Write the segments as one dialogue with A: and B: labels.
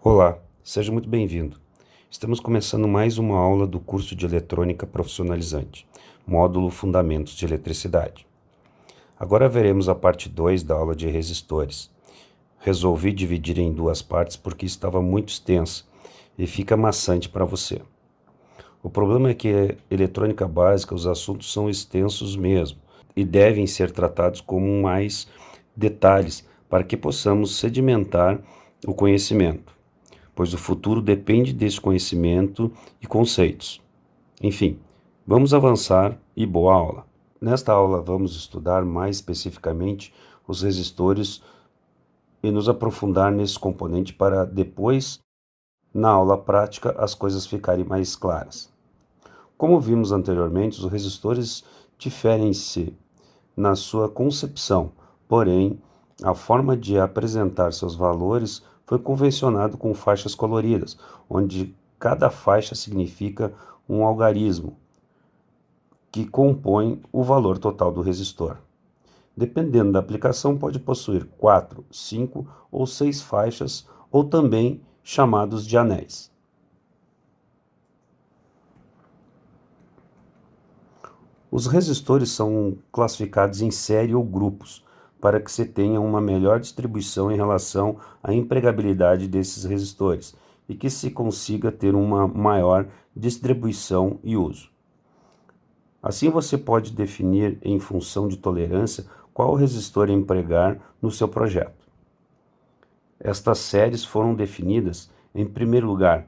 A: Olá, seja muito bem-vindo. Estamos começando mais uma aula do curso de Eletrônica Profissionalizante, módulo Fundamentos de Eletricidade. Agora veremos a parte 2 da aula de resistores. Resolvi dividir em duas partes porque estava muito extensa e fica maçante para você. O problema é que eletrônica básica, os assuntos são extensos mesmo e devem ser tratados com mais detalhes para que possamos sedimentar o conhecimento, pois o futuro depende desse conhecimento e conceitos. Enfim, vamos avançar e boa aula. Nesta aula vamos estudar mais especificamente os resistores e nos aprofundar nesse componente para depois, na aula prática, as coisas ficarem mais claras. Como vimos anteriormente, os resistores diferem-se na sua concepção, porém, a forma de apresentar seus valores foi convencionado com faixas coloridas, onde cada faixa significa um algarismo que compõe o valor total do resistor. Dependendo da aplicação, pode possuir 4, 5 ou 6 faixas, ou também chamados de anéis. Os resistores são classificados em série ou grupos, para que se tenha uma melhor distribuição em relação à empregabilidade desses resistores e que se consiga ter uma maior distribuição e uso. Assim você pode definir em função de tolerância qual resistor empregar no seu projeto. Estas séries foram definidas, em primeiro lugar,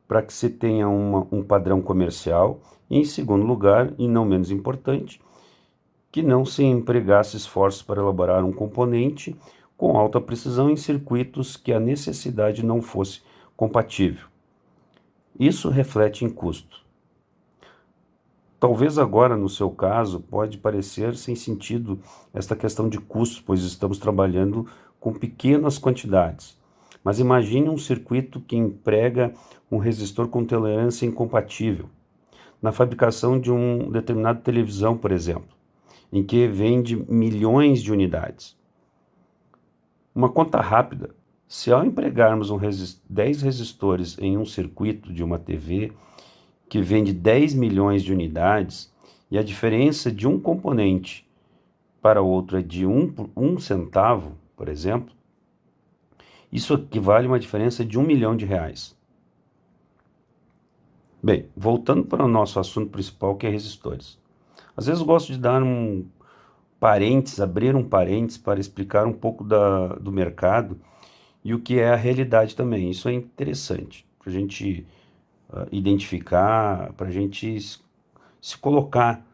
A: para que se tenha um padrão comercial e, em segundo lugar, e não menos importante, que não se empregasse esforços para elaborar um componente com alta precisão em circuitos que a necessidade não fosse compatível. Isso reflete em custo. Talvez agora, no seu caso, pode parecer sem sentido esta questão de custos, pois estamos trabalhando com pequenas quantidades. Mas imagine um circuito que emprega um resistor com tolerância incompatível na fabricação de um determinado televisão, por exemplo, em que vende milhões de unidades. Uma conta rápida: se ao empregarmos 10 resistores em um circuito de uma TV que vende 10 milhões de unidades e a diferença de um componente para outro é de um centavo, por exemplo, isso equivale a uma diferença de R$1 milhão. Bem, voltando para o nosso assunto principal, que é resistores. Às vezes eu gosto de dar abrir um parênteses para explicar um pouco do mercado e o que é a realidade também. Isso é interessante para a gente identificar, para a gente se colocar,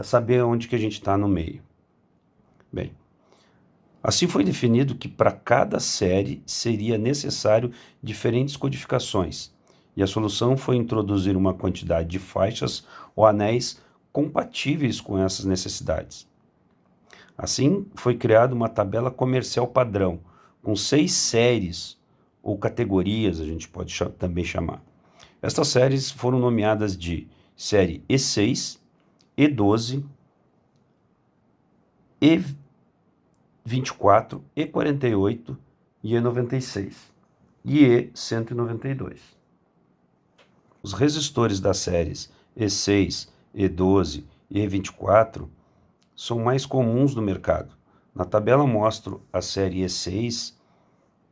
A: saber onde que a gente está no meio. Bem, assim foi definido que para cada série seria necessário diferentes codificações, e a solução foi introduzir uma quantidade de faixas ou anéis compatíveis com essas necessidades. Assim, foi criada uma tabela comercial padrão, com 6 séries ou categorias, a gente pode também chamar. Estas séries foram nomeadas de série E6, E12, E24, E48 e E96 e E192. Os resistores das séries E6, E12 e E24 são mais comuns no mercado. Na tabela mostro a série E6,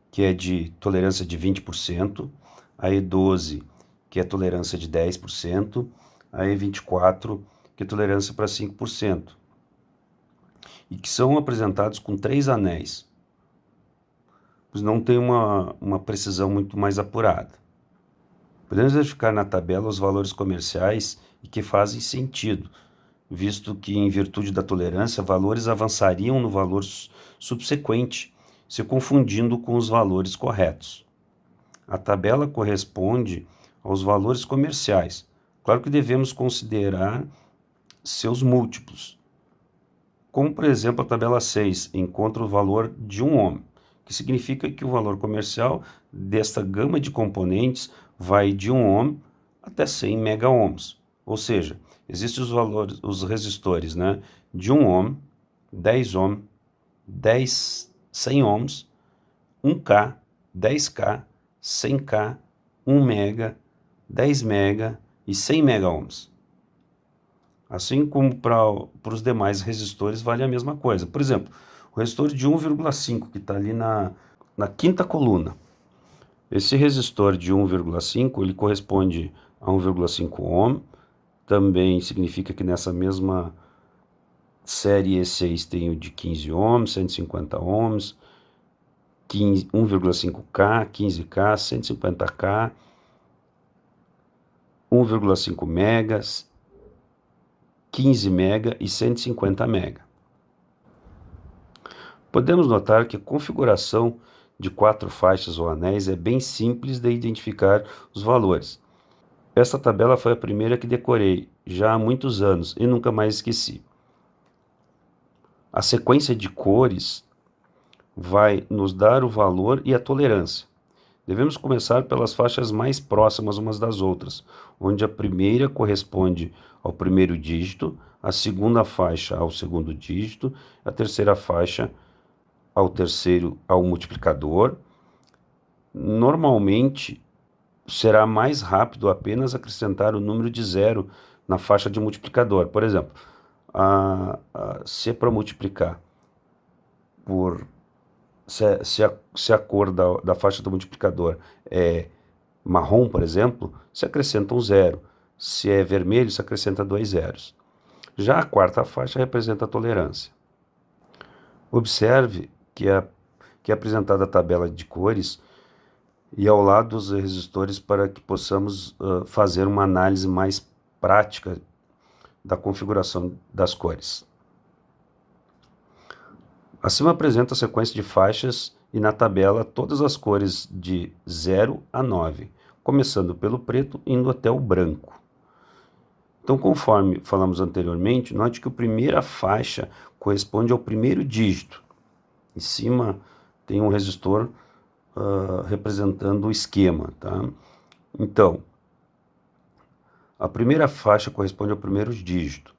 A: que é de tolerância de 20%, a E12, que é tolerância de 10%, a E24, que é tolerância para 5%, e que são apresentados com 3 anéis, pois não tem uma precisão muito mais apurada. Podemos verificar na tabela os valores comerciais e que fazem sentido, visto que, em virtude da tolerância, valores avançariam no valor subsequente, se confundindo com os valores corretos. A tabela corresponde aos valores comerciais. Claro que devemos considerar seus múltiplos. Como, por exemplo, a tabela 6 encontra o valor de 1 ohm, que significa que o valor comercial desta gama de componentes vai de 1 ohm até 100 mega-ohms. Ou seja, existem os resistores, de 1 ohm, 10 ohm, 100 ohms, 1K, 10K, 100K, 1 mega, 10 mega e 100 mega ohms. Assim como para os demais resistores vale a mesma coisa. Por exemplo, o resistor de 1,5 que está ali na quinta coluna. Esse resistor de 1,5 ele corresponde a 1,5 ohm. Também significa que nessa mesma série E6 tem o de 15 ohms, 150 ohms, 1,5K, 15K, 150K, 1,5 megas, 15 mega e 150 mega. Podemos notar que a configuração de 4 faixas ou anéis é bem simples de identificar os valores. Essa tabela foi a primeira que decorei já há muitos anos e nunca mais esqueci. A sequência de cores vai nos dar o valor e a tolerância. Devemos começar pelas faixas mais próximas umas das outras, onde a primeira corresponde ao primeiro dígito, a segunda faixa ao segundo dígito, a terceira faixa ao multiplicador. Normalmente será mais rápido apenas acrescentar o número de 0 na faixa de multiplicador. Por exemplo, se é para multiplicar por... Se a cor da faixa do multiplicador é marrom, por exemplo, se acrescenta um 0. Se é vermelho, se acrescenta 2 zeros. Já a quarta faixa representa a tolerância. Observe que é apresentada a tabela de cores e ao lado os resistores para que possamos fazer uma análise mais prática da configuração das cores. Acima apresenta a sequência de faixas e na tabela todas as cores de 0 a 9, começando pelo preto indo até o branco. Então, conforme falamos anteriormente, note que a primeira faixa corresponde ao primeiro dígito. Em cima tem um resistor representando o esquema, tá? Então, a primeira faixa corresponde ao primeiro dígito,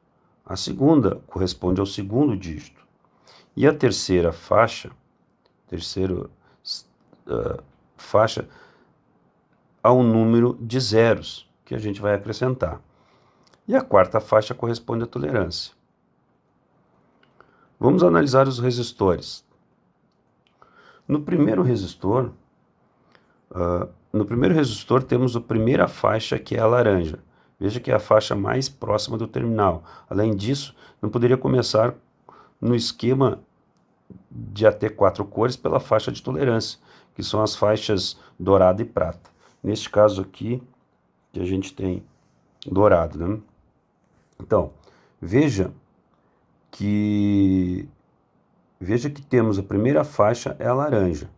A: a segunda corresponde ao segundo dígito, e a terceira faixa, ao número de zeros que a gente vai acrescentar. E a quarta faixa corresponde à tolerância. Vamos analisar os resistores. No primeiro resistor temos a primeira faixa, que é a laranja. Veja que é a faixa mais próxima do terminal. Além disso, não poderia começar no esquema de até 4 cores pela faixa de tolerância, que são as faixas dourado e prata. Neste caso aqui, que a gente tem dourado, né? Então, veja que temos a primeira faixa é a laranja,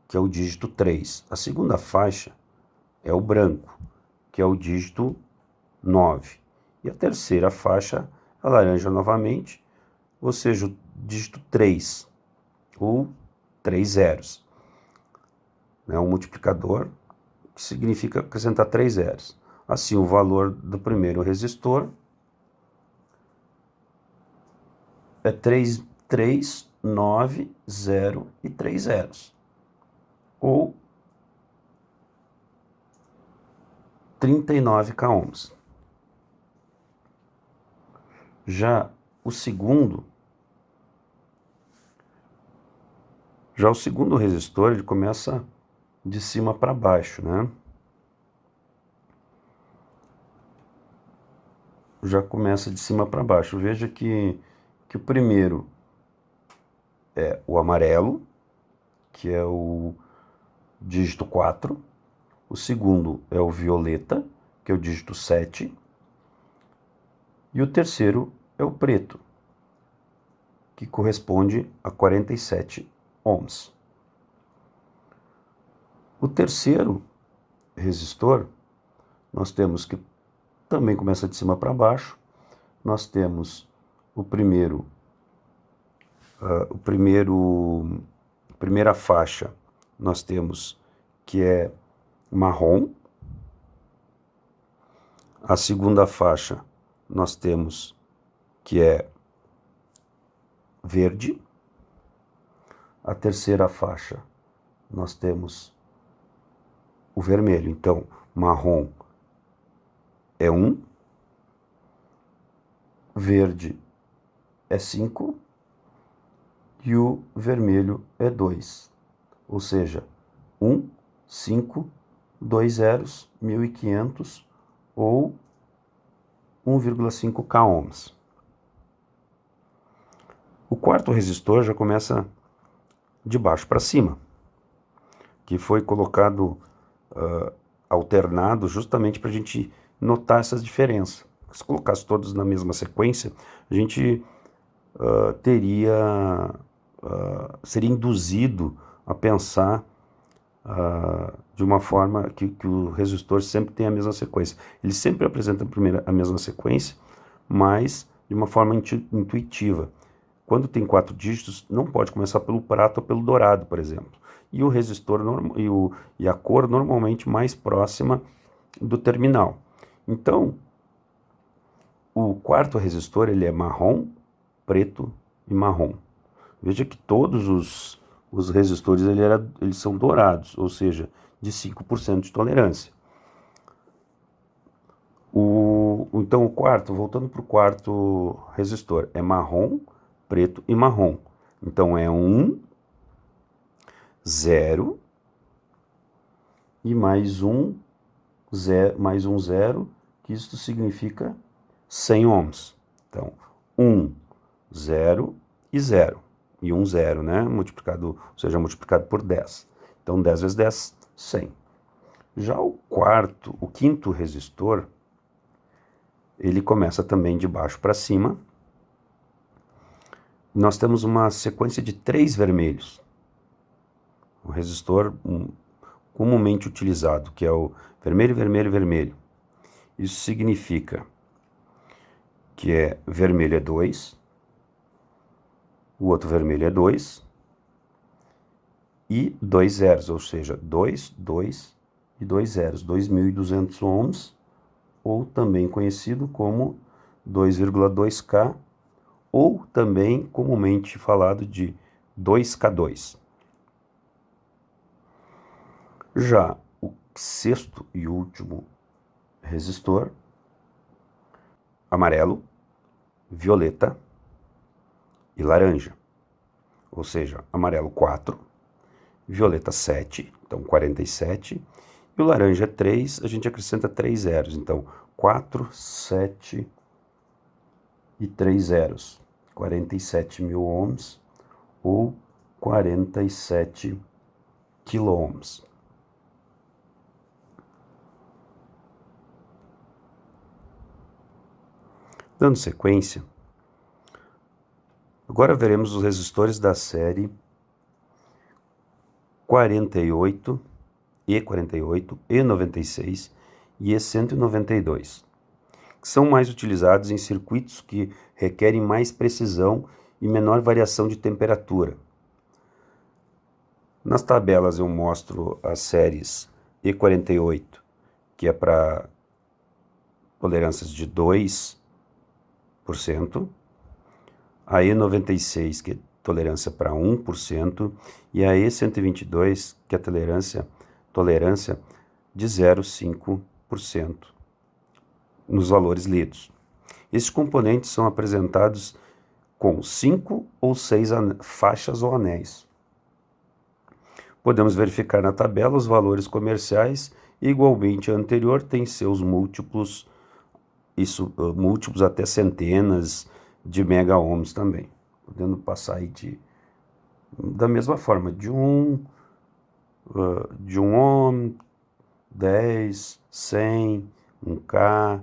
A: que é o dígito 3. A segunda faixa é o branco, que é o dígito 9. E a terceira faixa é a laranja novamente, ou seja, o dígito 3, ou 3 zeros. É um multiplicador que significa acrescentar 3 zeros. Assim, o valor do primeiro resistor é 3, 9, 0 e 3 zeros, ou 39 k ohms. Já o segundo resistor, ele começa de cima para baixo, né? Já começa de cima para baixo. Veja que o primeiro é o amarelo, que é o dígito 4. O segundo é o violeta, que é o dígito 7. E o terceiro é o preto, que corresponde a 47 ohms. O terceiro resistor, nós temos que também começa de cima para baixo. Nós temos primeira faixa, nós temos que é marrom. A segunda faixa nós temos que é verde. A terceira faixa nós temos o vermelho. Então, marrom é 1, verde é 5 e o vermelho é 2. Ou seja, 1, 5, 2 zeros, 1.500 ou 1,5 k ohms. O quarto resistor já começa de baixo para cima, que foi colocado alternado justamente para a gente notar essas diferenças. Se colocasse todos na mesma sequência, a gente seria induzido a pensar de uma forma que o resistor sempre tem a mesma sequência. Ele sempre apresenta primeiro a mesma sequência, mas de uma forma intuitiva. Quando tem 4 dígitos, não pode começar pelo prata ou pelo dourado, por exemplo. E o resistor e a cor normalmente mais próxima do terminal. Então, o quarto resistor ele é marrom, preto e marrom. Veja que todos os resistores eles são dourados, ou seja, de 5% de tolerância. Então o quarto, voltando para o quarto resistor, é marrom, preto e marrom. Então é 1, 0 e mais um 0, que isso significa 100 ohms. Então 1, 0 e 0. E 1, 0, né? Multiplicado, ou seja, multiplicado por 10. Então 10 vezes 10, 100. Já o quinto resistor, ele começa também de baixo para cima. Nós temos uma sequência de 3 vermelhos. O resistor comumente utilizado, que é o vermelho, vermelho, vermelho. Isso significa que vermelho é 2, o outro vermelho é 2 e 2 zeros, ou seja, 2, 2 e 2 zeros, 2.200 ohms, ou também conhecido como 2,2K, ou também comumente falado de 2K2. Já o sexto e último resistor, amarelo, violeta e laranja. Ou seja, amarelo 4, violeta 7, então 47, e o laranja 3, a gente acrescenta 3 zeros, então 4, 7 e 3 zeros, 47.000 ohms ou 47 quiloohms. Dando sequência, agora veremos os resistores da série 48, E48, E96 e E192, que são mais utilizados em circuitos que requerem mais precisão e menor variação de temperatura. Nas tabelas eu mostro as séries E48, que é para tolerâncias de 2%, a E96, que é tolerância para 1%, e a E122, que é tolerância de 0,5% nos valores lidos. Esses componentes são apresentados com 5 ou 6 faixas ou anéis. Podemos verificar na tabela os valores comerciais e, igualmente a anterior, tem seus múltiplos, múltiplos até centenas de mega ohms também, podendo passar aí da mesma forma, de 1 ohm, 10, 100, 1K,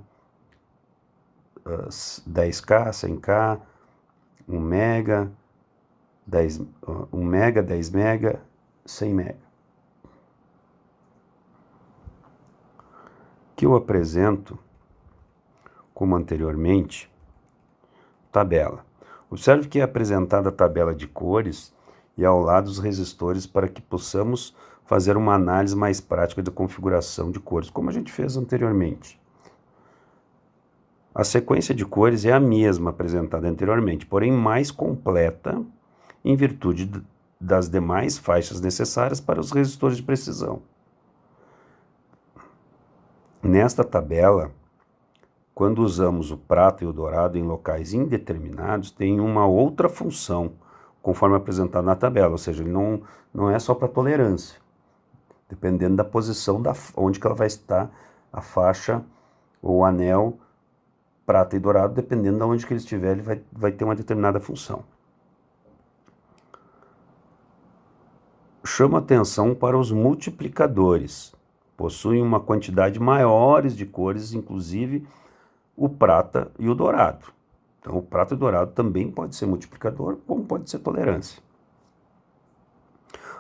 A: 10K, 100K, 1 mega, 10 mega, 100 mega. Que eu apresento, como anteriormente, tabela. Observe que é apresentada a tabela de cores e ao lado os resistores para que possamos fazer uma análise mais prática da configuração de cores, como a gente fez anteriormente. A sequência de cores é a mesma apresentada anteriormente, porém mais completa em virtude das demais faixas necessárias para os resistores de precisão. Nesta tabela, quando usamos o prata e o dourado em locais indeterminados, tem uma outra função, conforme apresentado na tabela, ou seja, ele não é só para tolerância, dependendo da posição onde que ela vai estar, a faixa ou o anel prata e dourado, dependendo de onde que ele estiver, ele vai ter uma determinada função. Chama atenção para os multiplicadores. Possuem uma quantidade maiores de cores, inclusive o prata e o dourado. Então, o prata e o dourado também pode ser multiplicador, como pode ser tolerância.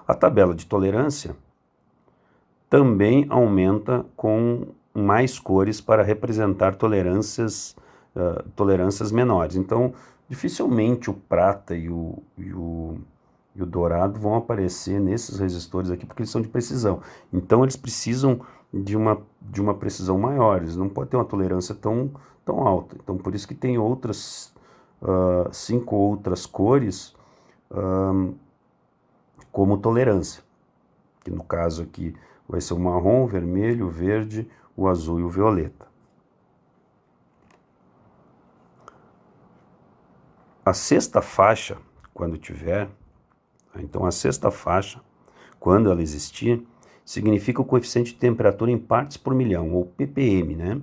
A: A tabela de tolerância também aumenta com mais cores para representar tolerâncias menores. Então, dificilmente o prata e o dourado vão aparecer nesses resistores aqui, porque eles são de precisão. Então, eles precisam de uma precisão maior, eles não podem ter uma tolerância tão alta. Então, por isso que tem outras, 5 outras cores como tolerância, que no caso aqui vai ser o marrom, o vermelho, o verde, o azul e o violeta. A sexta faixa, quando tiver, então a sexta faixa, quando ela existir, significa o coeficiente de temperatura em partes por milhão, ou ppm, né?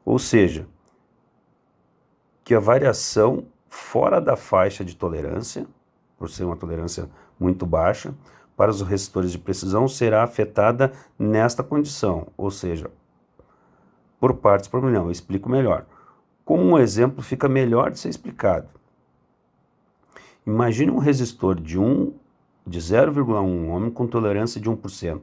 A: Ou seja, que a variação fora da faixa de tolerância, por ser uma tolerância muito baixa, para os resistores de precisão será afetada nesta condição, ou seja, por partes por milhão. Eu explico melhor. Como um exemplo fica melhor de ser explicado. Imagine um resistor de 0,1 ohm com tolerância de 1%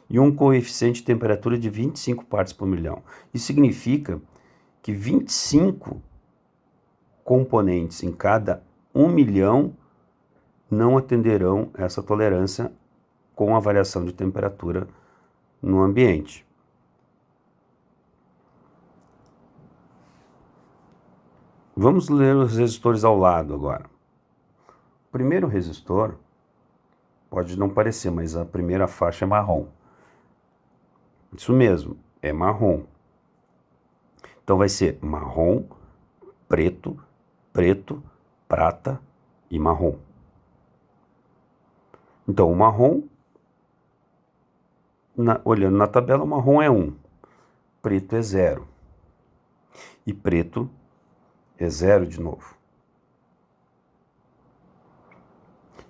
A: e um coeficiente de temperatura de 25 partes por milhão. Isso significa que 25 componentes em cada 1 milhão não atenderão essa tolerância com a variação de temperatura no ambiente. Vamos ler os resistores ao lado agora. O primeiro resistor pode não parecer, mas a primeira faixa é marrom. Isso mesmo, é marrom. Então vai ser marrom, preto, preto, prata e marrom. Então o marrom, olhando na tabela, o marrom é 1, preto é 0 e preto é 0 de novo.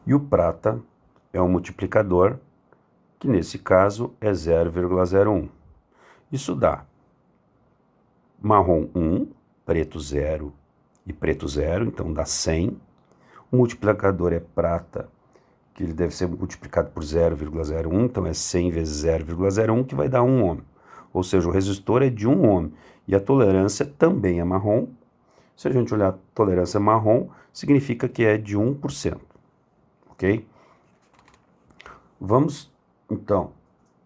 A: E o prata é um multiplicador, que nesse caso é 0,01. Isso dá marrom 1, preto 0 e preto 0, então dá 100. O multiplicador é prata, que ele deve ser multiplicado por 0,01, então é 100 vezes 0,01, que vai dar 1 ohm. Ou seja, o resistor é de 1 ohm. E a tolerância também é marrom. Se a gente olhar a tolerância marrom, significa que é de 1%. Ok? Vamos, então,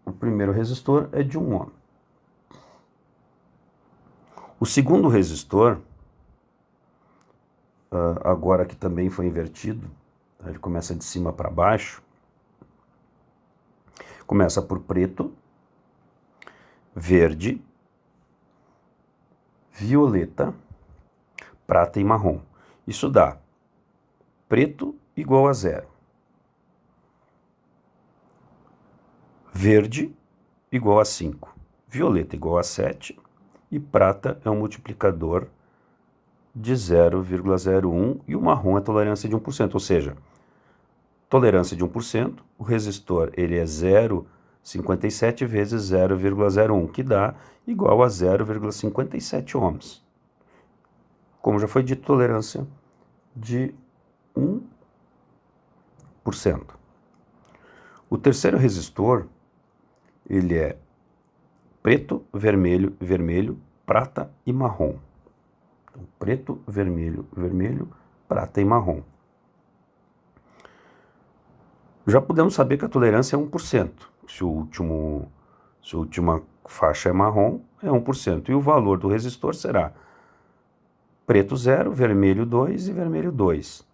A: o primeiro resistor é de 1 ohm. O segundo resistor, agora que também foi invertido, ele começa de cima para baixo, começa por preto, verde, violeta, prata e marrom. Isso dá preto igual a 0, verde igual a 5, violeta igual a 7 e prata é um multiplicador de 0,01 e o marrom é tolerância de 1%, ou seja, tolerância de 1%, o resistor ele é 0,57 vezes 0,01, que dá igual a 0,57 ohms. Como já foi dito, tolerância de 1%. O terceiro resistor, ele é preto, vermelho, vermelho, prata e marrom. Então, preto, vermelho, vermelho, prata e marrom. Já podemos saber que a tolerância é 1%. Se a última faixa é marrom, é 1%. E o valor do resistor será preto 0, vermelho 2 e vermelho 2.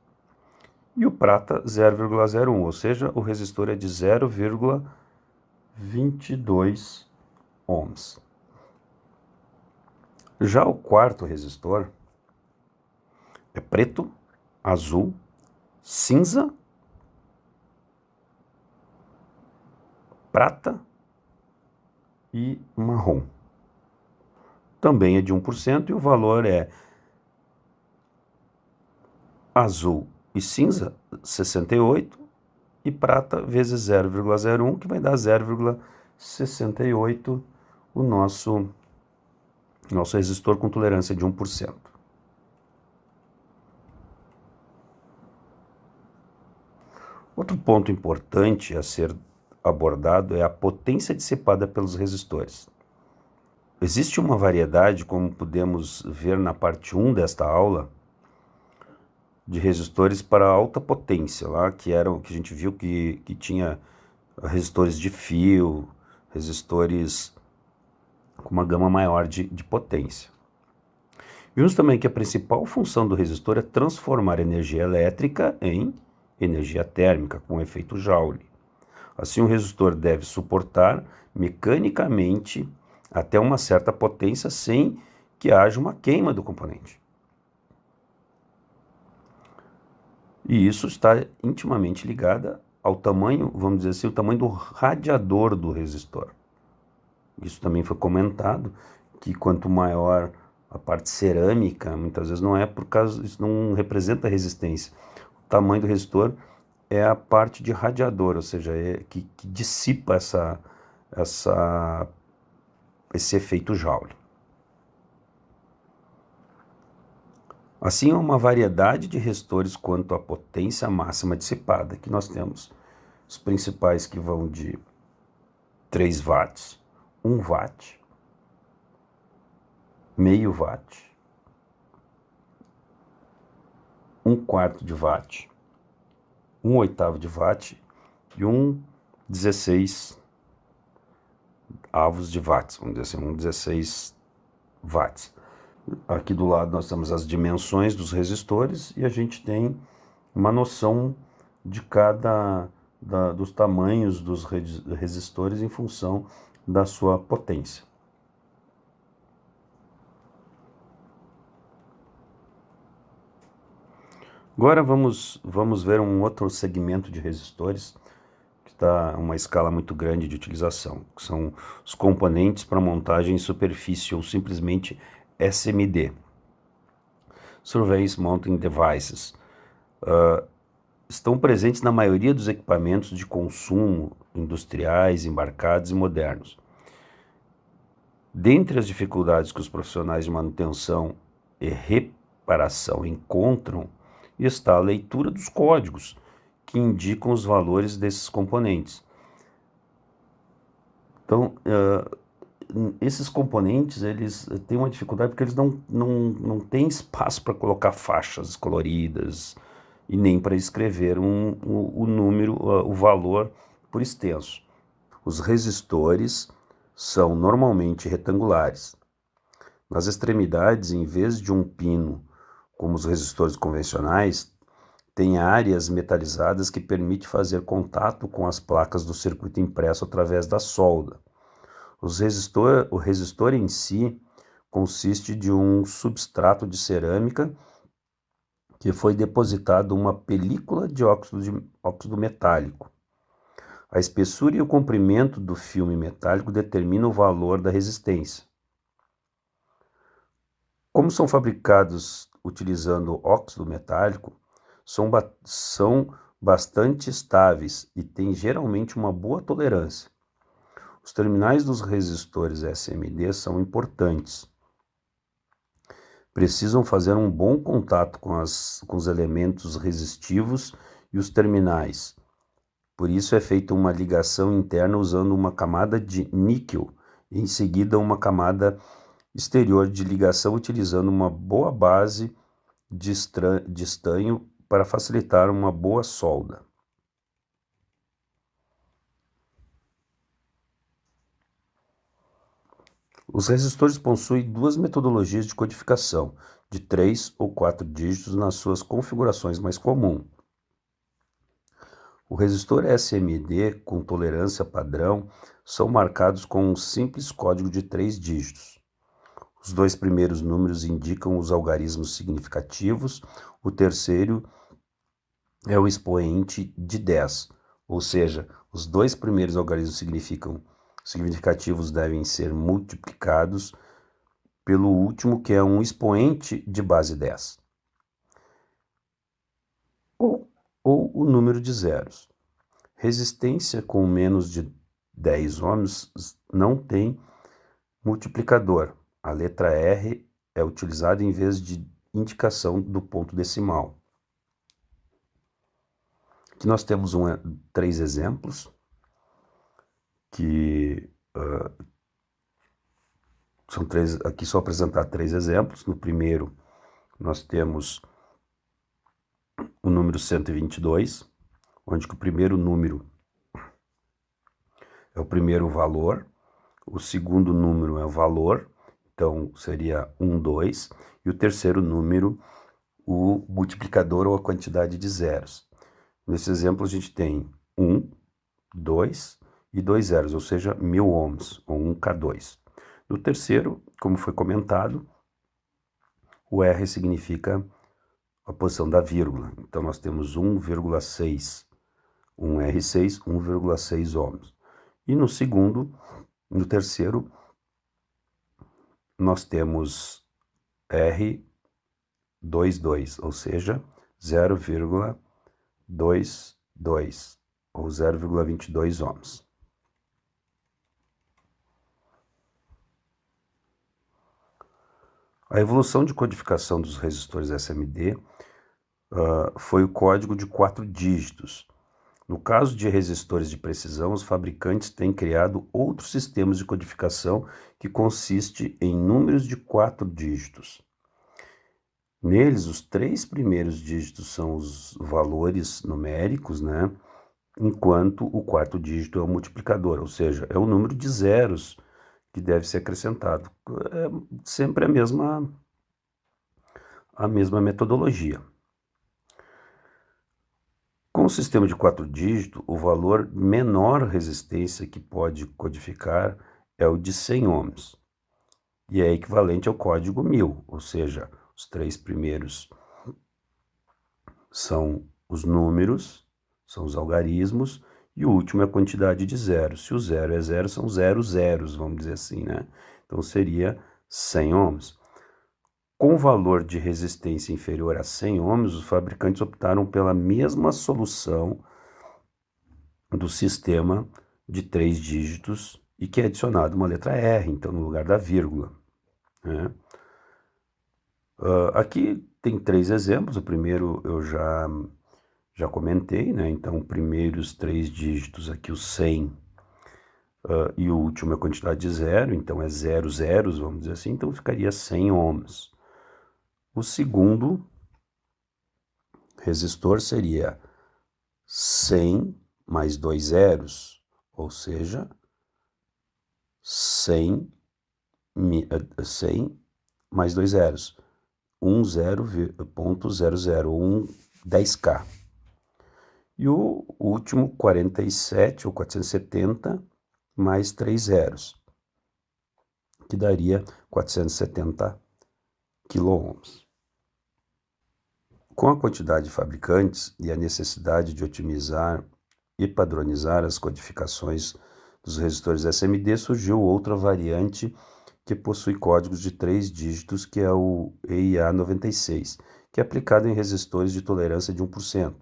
A: E o prata 0,01, ou seja, o resistor é de 0,22 ohms. Já o quarto resistor é preto, azul, cinza, prata e marrom. Também é de 1% e o valor é azul e cinza, 68, e prata vezes 0,01, que vai dar 0,68, o nosso resistor com tolerância de 1%. Outro ponto importante a ser abordado é a potência dissipada pelos resistores. Existe uma variedade, como podemos ver na parte 1 desta aula, de resistores para alta potência, lá que a gente viu que tinha resistores de fio, resistores com uma gama maior de potência. Vimos também que a principal função do resistor é transformar energia elétrica em energia térmica, com o efeito Joule. Assim, o resistor deve suportar mecanicamente até uma certa potência sem que haja uma queima do componente. E isso está intimamente ligado ao tamanho, vamos dizer assim, o tamanho do radiador do resistor. Isso também foi comentado, que quanto maior a parte cerâmica, muitas vezes não é por causa, isso não representa resistência. O tamanho do resistor é a parte de radiador, ou seja, que dissipa esse efeito Joule. Assim, há uma variedade de resistores quanto à potência máxima dissipada, que nós temos os principais que vão de 3 watts, 1 watt, meio watt, 1/4 de watt, 1/8 de watt e 1/16 avos de watts, vamos dizer assim, 1/16 watts. Aqui do lado nós temos as dimensões dos resistores e a gente tem uma noção de dos tamanhos dos resistores em função da sua potência. Agora vamos ver um outro segmento de resistores que está uma escala muito grande de utilização, que são os componentes para montagem em superfície ou simplesmente SMD, Surface Mounting Devices. Estão presentes na maioria dos equipamentos de consumo industriais, embarcados e modernos. Dentre as dificuldades que os profissionais de manutenção e reparação encontram está a leitura dos códigos que indicam os valores desses componentes. Então, esses componentes, eles têm uma dificuldade porque eles não têm espaço para colocar faixas coloridas e nem para escrever o número, o valor por extenso. Os resistores são normalmente retangulares. Nas extremidades, em vez de um pino, como os resistores convencionais, tem áreas metalizadas que permitem fazer contato com as placas do circuito impresso através da solda. O resistor em si consiste de um substrato de cerâmica que foi depositado uma película de óxido metálico. A espessura e o comprimento do filme metálico determinam o valor da resistência. Como são fabricados utilizando óxido metálico, são bastante estáveis e têm geralmente uma boa tolerância. Os terminais dos resistores SMD são importantes. Precisam fazer um bom contato com os elementos resistivos e os terminais. Por isso é feita uma ligação interna usando uma camada de níquel e em seguida uma camada exterior de ligação utilizando uma boa base de estanho para facilitar uma boa solda. Os resistores possuem duas metodologias de codificação, de 3 ou 4 dígitos nas suas configurações mais comuns. O resistor SMD com tolerância padrão são marcados com um simples código de 3 dígitos. Os dois primeiros números indicam os algarismos significativos, o terceiro é o expoente de 10, ou seja, os dois primeiros algarismos significativos devem ser multiplicados pelo último, que é um expoente de base 10, ou o número de zeros. Resistência com menos de 10 ohms não tem multiplicador. A letra R é utilizada em vez de indicação do ponto decimal. Aqui nós temos 3 exemplos, que são 3, aqui só apresentar 3 exemplos. No primeiro, nós temos o número 122, onde que o primeiro número é o primeiro valor, o segundo número é o valor, então seria 1, 2, e o terceiro número, o multiplicador ou a quantidade de zeros. Nesse exemplo a gente tem 1, 2 e 2 zeros, ou seja, 1000 ohms, ou 1K2. No terceiro, como foi comentado, o R significa a posição da vírgula. Então nós temos 1,6, 1R6, 1,6 ohms. E no segundo, no terceiro, nós temos R22, ou seja, 0,22 ou 0,22 ohms. A evolução de codificação dos resistores SMD foi o código de 4 dígitos. No caso de resistores de precisão, os fabricantes têm criado outros sistemas de codificação que consiste em números de 4 dígitos. Neles, os 3 primeiros dígitos são os valores numéricos, né? Enquanto o 4º dígito é o multiplicador, ou seja, é o número de zeros que deve ser acrescentado. É sempre a mesma metodologia. Com o sistema de 4 dígitos, o valor menor resistência que pode codificar é o de 100 ohms, e é equivalente ao código 1000, ou seja, os 3 primeiros são os números, são os algarismos, e o último é a quantidade de zeros. Se o zero é zero, são 0 zeros, vamos dizer assim, né? Então seria 100 ohms. Com valor de resistência inferior a 100 ohms, os fabricantes optaram pela mesma solução do sistema de 3 dígitos e que é adicionado uma letra R, então no lugar da vírgula, né? Aqui tem 3 exemplos. O primeiro eu já comentei, né? Então, primeiros 3 dígitos aqui, o 100, e o último é a quantidade de zero, então é 0 zeros, vamos dizer assim, então ficaria 100 ohms. O segundo resistor seria 100 mais 2 zeros, ou seja, 100 mais 2 zeros, 10.00, 10K. E o último, 47 ou 470 mais 3 zeros, que daria 470 quiloohms. Com a quantidade de fabricantes e a necessidade de otimizar e padronizar as codificações dos resistores SMD, surgiu outra variante que possui códigos de 3 dígitos, que é o EIA96, que é aplicado em resistores de tolerância de 1%.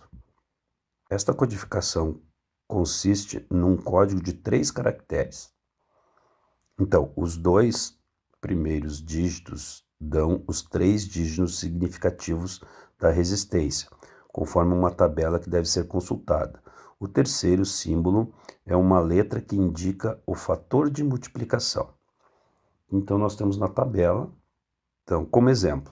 A: Esta codificação consiste num código de 3 caracteres. Então, os 2 primeiros dígitos dão os 3 dígitos significativos da resistência, conforme uma tabela que deve ser consultada. O terceiro símbolo é uma letra que indica o fator de multiplicação. Então, nós temos na tabela, então, como exemplo,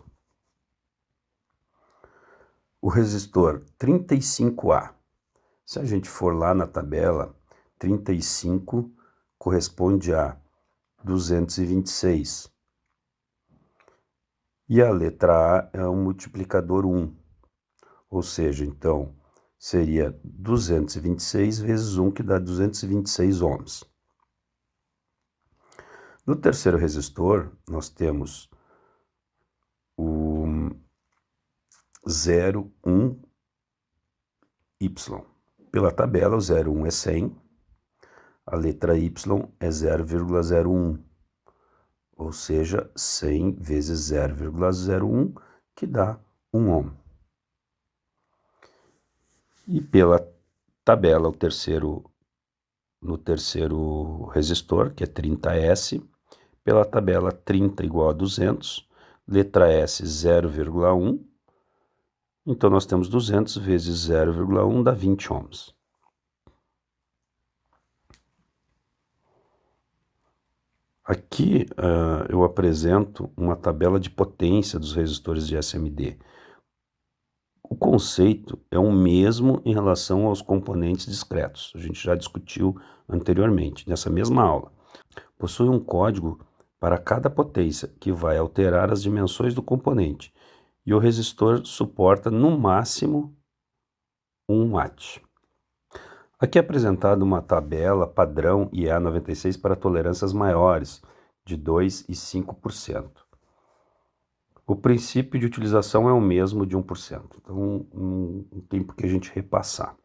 A: o resistor 35A. Se a gente for lá na tabela, 35 corresponde a 226. E a letra A é um multiplicador 1. Ou seja, então, seria 226 vezes 1, que dá 226 ohms. No terceiro resistor, nós temos o 0,1Y. Pela tabela, o 0,1 é 100, a letra Y é 0,01, ou seja, 100 vezes 0,01, que dá 1 ohm. E pela tabela, no terceiro resistor, que é 30S, pela tabela 30 igual a 200, letra S 0,1, então nós temos 200 vezes 0,1 dá 20 ohms. Aqui eu apresento uma tabela de potência dos resistores de SMD. O conceito é o mesmo em relação aos componentes discretos. A gente já discutiu anteriormente, nessa mesma aula. Possui um código para cada potência, que vai alterar as dimensões do componente. E o resistor suporta, no máximo, 1 watt. Aqui é apresentada uma tabela padrão IEA96 para tolerâncias maiores, de 2% e 5%. O princípio de utilização é o mesmo de 1%, então não tem por que a gente repassar.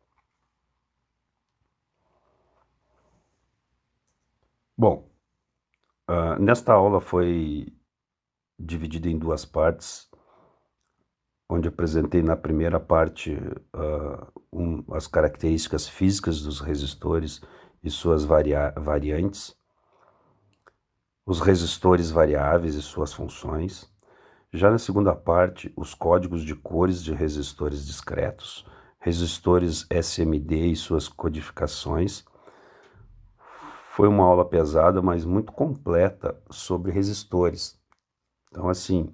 A: Bom, nesta aula foi dividida em duas partes, onde apresentei na primeira parte as características físicas dos resistores e suas variantes, os resistores variáveis e suas funções. Já na segunda parte, os códigos de cores de resistores discretos, resistores SMD e suas codificações. Foi uma aula pesada, mas muito completa sobre resistores. Então, assim,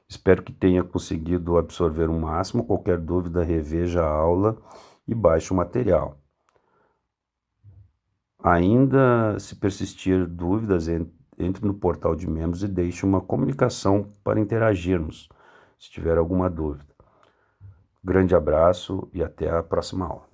A: espero que tenha conseguido absorver o máximo. Qualquer dúvida, reveja a aula e baixe o material. Ainda, se persistir dúvidas, entre no portal de membros e deixe uma comunicação para interagirmos, se tiver alguma dúvida. Grande abraço e até a próxima aula.